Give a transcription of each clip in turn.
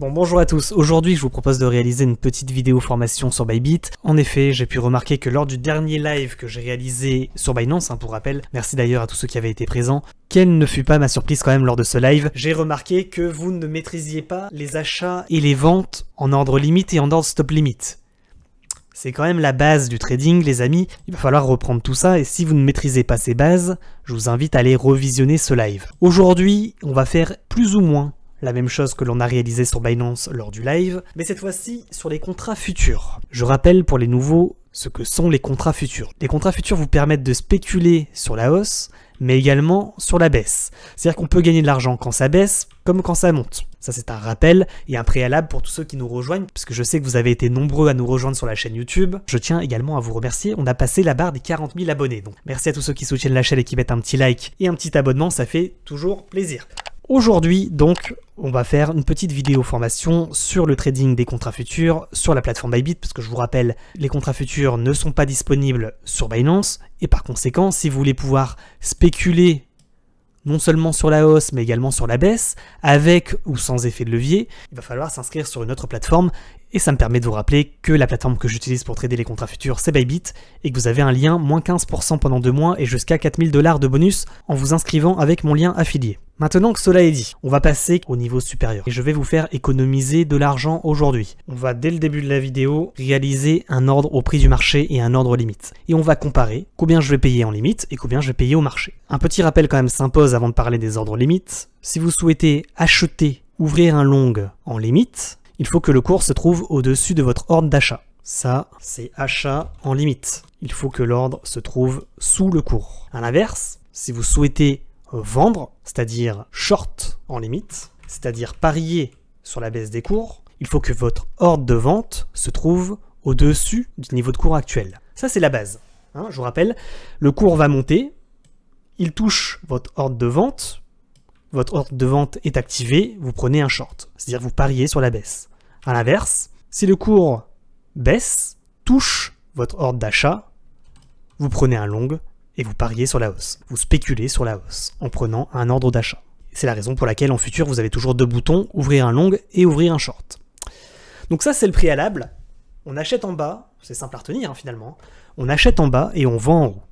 Bon, bonjour à tous. Aujourd'hui, je vous propose de réaliser une petite vidéo formation sur Bybit. En effet, j'ai pu remarquer que lors du dernier live que j'ai réalisé sur Binance, pour rappel, merci d'ailleurs à tous ceux qui avaient été présents, quelle ne fut pas ma surprise quand même lors de ce live, j'ai remarqué que vous ne maîtrisiez pas les achats et les ventes en ordre limite et en ordre stop limit. C'est quand même la base du trading, les amis. Il va falloir reprendre tout ça et si vous ne maîtrisez pas ces bases, je vous invite à aller revisionner ce live. Aujourd'hui, on va faire plus ou moins la même chose que l'on a réalisé sur Binance lors du live, mais cette fois-ci sur les contrats futurs. Je rappelle pour les nouveaux ce que sont les contrats futurs. Les contrats futurs vous permettent de spéculer sur la hausse, mais également sur la baisse. C'est-à-dire qu'on peut gagner de l'argent quand ça baisse, comme quand ça monte. Ça c'est un rappel et un préalable pour tous ceux qui nous rejoignent, parce que je sais que vous avez été nombreux à nous rejoindre sur la chaîne YouTube. Je tiens également à vous remercier, on a passé la barre des 40 000 abonnés. Donc merci à tous ceux qui soutiennent la chaîne et qui mettent un petit like et un petit abonnement, ça fait toujours plaisir. Aujourd'hui, donc, on va faire une petite vidéo formation sur le trading des contrats futurs sur la plateforme Bybit, parce que je vous rappelle, les contrats futurs ne sont pas disponibles sur Binance, et par conséquent, si vous voulez pouvoir spéculer non seulement sur la hausse, mais également sur la baisse, avec ou sans effet de levier, il va falloir s'inscrire sur une autre plateforme, et ça me permet de vous rappeler que la plateforme que j'utilise pour trader les contrats futurs, c'est Bybit, et que vous avez un lien moins 15% pendant 2 mois et jusqu'à 4000 $ de bonus en vous inscrivant avec mon lien affilié. Maintenant que cela est dit, on va passer au niveau supérieur et je vais vous faire économiser de l'argent aujourd'hui. On va dès le début de la vidéo réaliser un ordre au prix du marché et un ordre limite. Et on va comparer combien je vais payer en limite et combien je vais payer au marché. Un petit rappel quand même s'impose avant de parler des ordres limites. Si vous souhaitez acheter, ouvrir un long en limite, il faut que le cours se trouve au-dessus de votre ordre d'achat. Ça, c'est achat en limite. Il faut que l'ordre se trouve sous le cours. À l'inverse, si vous souhaitez vendre, c'est-à-dire short en limite, c'est-à-dire parier sur la baisse des cours, il faut que votre ordre de vente se trouve au-dessus du niveau de cours actuel. Ça, c'est la base. Je vous rappelle, le cours va monter, il touche votre ordre de vente est activé, vous prenez un short, c'est-à-dire vous pariez sur la baisse. À l'inverse, si le cours baisse, touche votre ordre d'achat, vous prenez un long et vous pariez sur la hausse. Vous spéculez sur la hausse en prenant un ordre d'achat. C'est la raison pour laquelle en futur, vous avez toujours 2 boutons, ouvrir un long et ouvrir un short. Donc ça, c'est le préalable. On achète en bas, c'est simple à retenir finalement, on achète en bas et on vend en haut.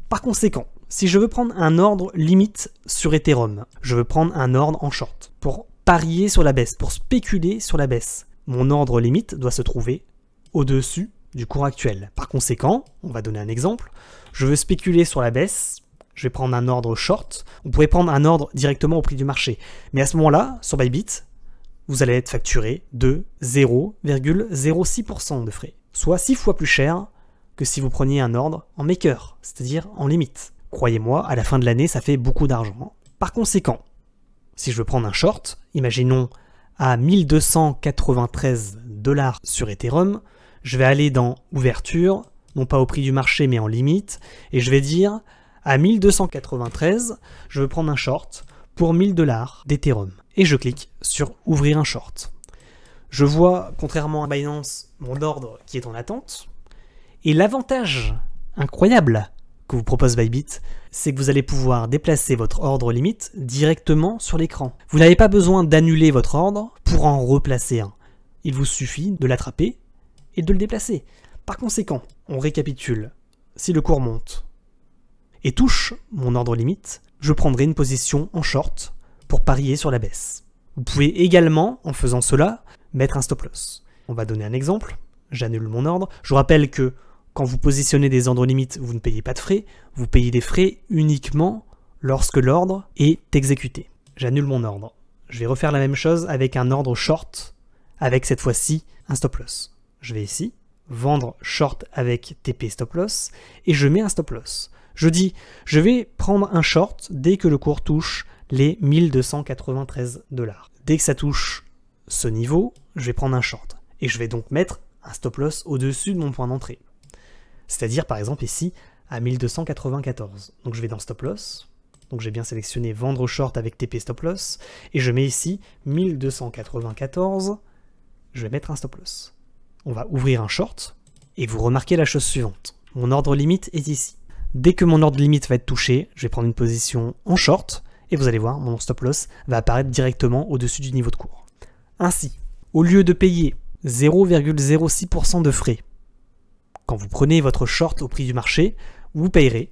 Par conséquent, si je veux prendre un ordre limite sur Ethereum, je veux prendre un ordre en short pour parier sur la baisse, pour spéculer sur la baisse. Mon ordre limite doit se trouver au-dessus du cours actuel. Par conséquent, on va donner un exemple, je veux spéculer sur la baisse, je vais prendre un ordre short, on pourrait prendre un ordre directement au prix du marché. Mais à ce moment-là, sur Bybit, vous allez être facturé de 0,06% de frais, soit 6 fois plus cher que si vous preniez un ordre en maker, c'est-à-dire en limite. Croyez-moi, à la fin de l'année, ça fait beaucoup d'argent. Par conséquent, si je veux prendre un short, imaginons à 1293 $ sur Ethereum, je vais aller dans ouverture, non pas au prix du marché mais en limite, et je vais dire à 1293, je veux prendre un short pour 1000 $ d'Ethereum. Et je clique sur ouvrir un short. Je vois, contrairement à Binance, mon ordre qui est en attente, et l'avantage incroyable que vous propose Bybit, c'est que vous allez pouvoir déplacer votre ordre limite directement sur l'écran. Vous n'avez pas besoin d'annuler votre ordre pour en replacer un. Il vous suffit de l'attraper et de le déplacer. Par conséquent, on récapitule. Si le cours monte et touche mon ordre limite, je prendrai une position en short pour parier sur la baisse. Vous pouvez également, en faisant cela, mettre un stop loss. On va donner un exemple. J'annule mon ordre. Je vous rappelle que quand vous positionnez des ordres limites, vous ne payez pas de frais. Vous payez des frais uniquement lorsque l'ordre est exécuté. J'annule mon ordre. Je vais refaire la même chose avec un ordre short, avec cette fois-ci un stop loss. Je vais ici, vendre short avec TP stop loss, et je mets un stop loss. Je dis, je vais prendre un short dès que le cours touche les 1293 $. Dès que ça touche ce niveau, je vais prendre un short. Et je vais donc mettre un stop loss au-dessus de mon point d'entrée. C'est-à-dire par exemple ici à 1294. Donc je vais dans stop loss. Donc j'ai bien sélectionné vendre short avec TP stop loss. Et je mets ici 1294. Je vais mettre un stop loss. On va ouvrir un short. Et vous remarquez la chose suivante. Mon ordre limite est ici. Dès que mon ordre limite va être touché, je vais prendre une position en short. Et vous allez voir, mon stop loss va apparaître directement au-dessus du niveau de cours. Ainsi, au lieu de payer 0,06% de frais, quand vous prenez votre short au prix du marché, vous payerez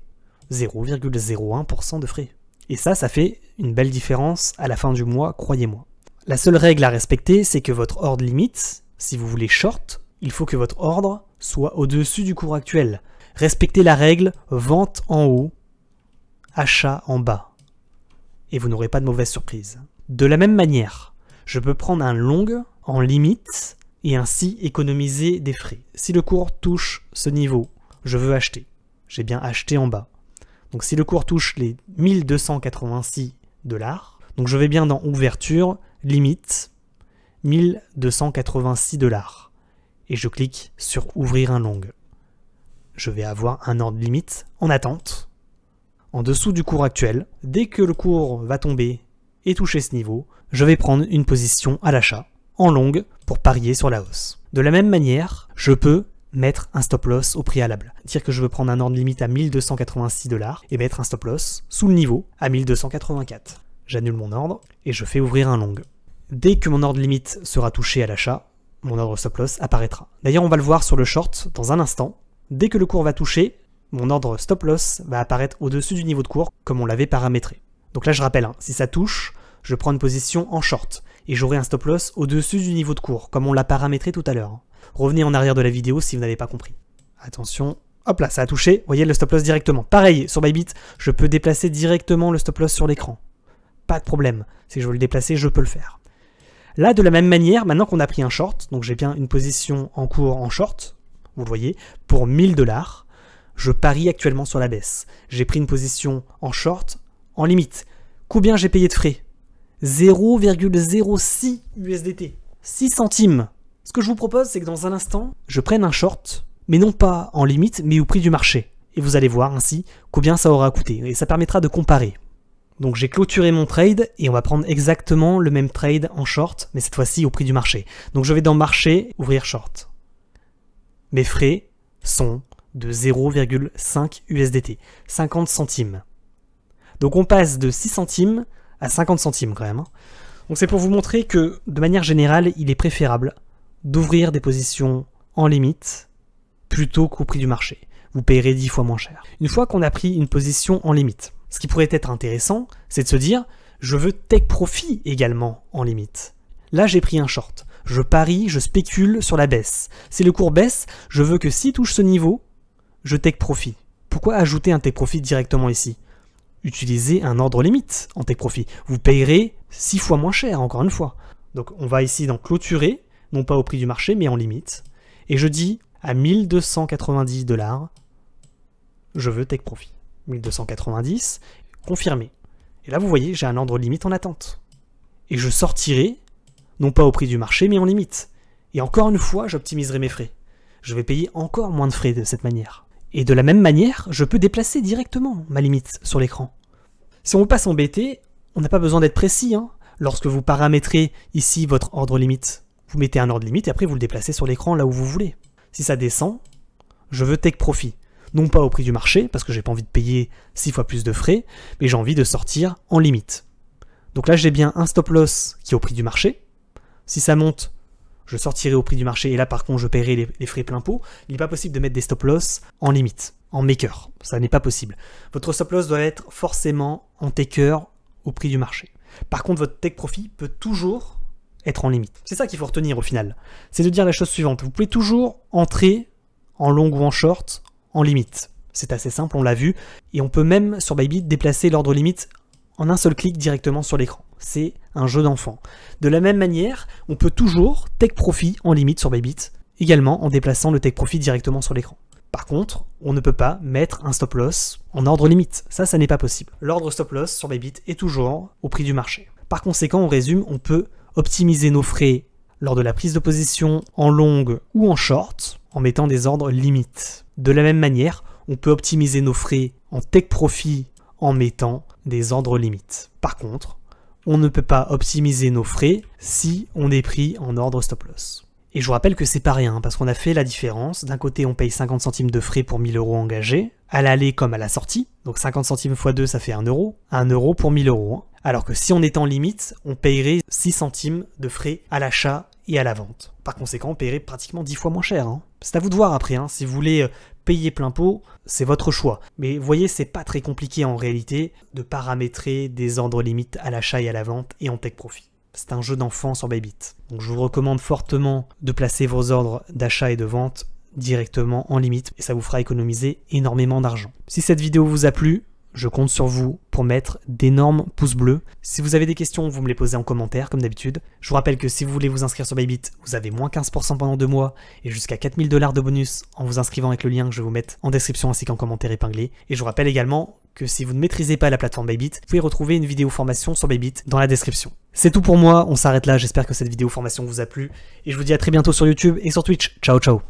0,01% de frais. Et ça fait une belle différence à la fin du mois, croyez-moi. La seule règle à respecter, c'est que votre ordre limite, si vous voulez short, il faut que votre ordre soit au-dessus du cours actuel. Respectez la règle vente en haut, achat en bas. Et vous n'aurez pas de mauvaise surprise. De la même manière, je peux prendre un long en limite et ainsi économiser des frais. Si le cours touche ce niveau, je veux acheter. J'ai bien acheté en bas. Donc si le cours touche les 1286 $, donc je vais bien dans ouverture, limite, 1286 $. Et je clique sur ouvrir un long. Je vais avoir un ordre limite en attente, en dessous du cours actuel. Dès que le cours va tomber et toucher ce niveau, je vais prendre une position à l'achat, en longue, pour parier sur la hausse. De la même manière, je peux mettre un stop loss au préalable. Dire que je veux prendre un ordre limite à 1286 $ et mettre un stop loss sous le niveau à 1284. J'annule mon ordre et je fais ouvrir un long. Dès que mon ordre limite sera touché à l'achat, mon ordre stop loss apparaîtra. D'ailleurs, on va le voir sur le short dans un instant. Dès que le cours va toucher, mon ordre stop loss va apparaître au-dessus du niveau de cours comme on l'avait paramétré. Donc là, je rappelle, si ça touche, je prends une position en short et j'aurai un stop loss au-dessus du niveau de cours comme on l'a paramétré tout à l'heure. Revenez en arrière de la vidéo si vous n'avez pas compris. Attention, hop là, ça a touché, voyez le stop loss directement. Pareil, sur Bybit, je peux déplacer directement le stop loss sur l'écran. Pas de problème, si je veux le déplacer, je peux le faire. Là, de la même manière, maintenant qu'on a pris un short, donc j'ai bien une position en cours en short, vous le voyez, pour 1000 $, je parie actuellement sur la baisse. J'ai pris une position en short, en limite. Combien j'ai payé de frais? 0,06 USDT. 6 centimes. Ce que je vous propose, c'est que dans un instant, je prenne un short, mais non pas en limite, mais au prix du marché. Et vous allez voir ainsi combien ça aura coûté. Et ça permettra de comparer. Donc j'ai clôturé mon trade et on va prendre exactement le même trade en short, mais cette fois-ci au prix du marché. Donc je vais dans marché, ouvrir short. Mes frais sont de 0,5 USDT, 50 centimes. Donc on passe de 6 centimes à 50 centimes quand même. Donc c'est pour vous montrer que de manière générale, il est préférable d'ouvrir des positions en limite plutôt qu'au prix du marché. Vous payerez 10 fois moins cher. Une fois qu'on a pris une position en limite, ce qui pourrait être intéressant, c'est de se dire je veux take profit également en limite. Là j'ai pris un short. Je parie, je spécule sur la baisse. Si le cours baisse, je veux que s'il touche ce niveau, je take profit. Pourquoi ajouter un take profit directement ici? Utilisez un ordre limite en take profit. Vous payerez 6 fois moins cher, encore une fois. Donc on va ici dans clôturer, non pas au prix du marché, mais en limite. Et je dis à 1290 $, je veux take profit. 1290, confirmé. Et là vous voyez, j'ai un ordre limite en attente. Et je sortirai, non pas au prix du marché, mais en limite. Et encore une fois, j'optimiserai mes frais. Je vais payer encore moins de frais de cette manière. Et de la même manière, je peux déplacer directement ma limite sur l'écran. Si on ne veut pas s'embêter, on n'a pas besoin d'être précis. Lorsque vous paramétrez ici votre ordre limite, vous mettez un ordre limite et après vous le déplacez sur l'écran là où vous voulez. Si ça descend, je veux take profit. Non pas au prix du marché, parce que j'ai pas envie de payer 6 fois plus de frais, mais j'ai envie de sortir en limite. Donc là j'ai bien un stop loss qui est au prix du marché. Si ça monte, je sortirai au prix du marché et là par contre je paierai les frais plein pot. Il n'est pas possible de mettre des stop loss en limite, en maker. Ça n'est pas possible. Votre stop loss doit être forcément en taker au prix du marché. Par contre votre take profit peut toujours être en limite. C'est ça qu'il faut retenir au final. C'est de dire la chose suivante. Vous pouvez toujours entrer en long ou en short en limite. C'est assez simple, on l'a vu. Et on peut même sur Bybit déplacer l'ordre limite en un seul clic directement sur l'écran. C'est un jeu d'enfant. De la même manière, on peut toujours take profit en limite sur Bybit, également en déplaçant le take profit directement sur l'écran. Par contre, on ne peut pas mettre un stop loss en ordre limite. Ça n'est pas possible. L'ordre stop loss sur Bybit est toujours au prix du marché. Par conséquent, on résume, on peut optimiser nos frais lors de la prise de position en longue ou en short en mettant des ordres limites. De la même manière, on peut optimiser nos frais en take profit en mettant des ordres limites. Par contre, on ne peut pas optimiser nos frais si on est pris en ordre stop loss. Et je vous rappelle que c'est pas rien, parce qu'on a fait la différence. D'un côté, on paye 50 centimes de frais pour 1000 € engagés, à l'aller comme à la sortie. Donc 50 centimes x 2, ça fait 1 €. 1 € pour 1000 €. Alors que si on était en limite, on payerait 6 centimes de frais à l'achat et à la vente. Par conséquent, on paierait pratiquement 10 fois moins cher. C'est à vous de voir après, si vous voulez payer plein pot, c'est votre choix. Mais vous voyez, c'est pas très compliqué en réalité de paramétrer des ordres limites à l'achat et à la vente et en take profit. C'est un jeu d'enfant sur Bybit. Donc je vous recommande fortement de placer vos ordres d'achat et de vente directement en limite et ça vous fera économiser énormément d'argent. Si cette vidéo vous a plu, je compte sur vous pour mettre d'énormes pouces bleus. Si vous avez des questions, vous me les posez en commentaire comme d'habitude. Je vous rappelle que si vous voulez vous inscrire sur Bybit, vous avez moins 15% pendant 2 mois et jusqu'à 4000 $ de bonus en vous inscrivant avec le lien que je vais vous mettre en description ainsi qu'en commentaire épinglé. Et je vous rappelle également que si vous ne maîtrisez pas la plateforme Bybit, vous pouvez retrouver une vidéo formation sur Bybit dans la description. C'est tout pour moi, on s'arrête là, j'espère que cette vidéo formation vous a plu et je vous dis à très bientôt sur YouTube et sur Twitch. Ciao ciao.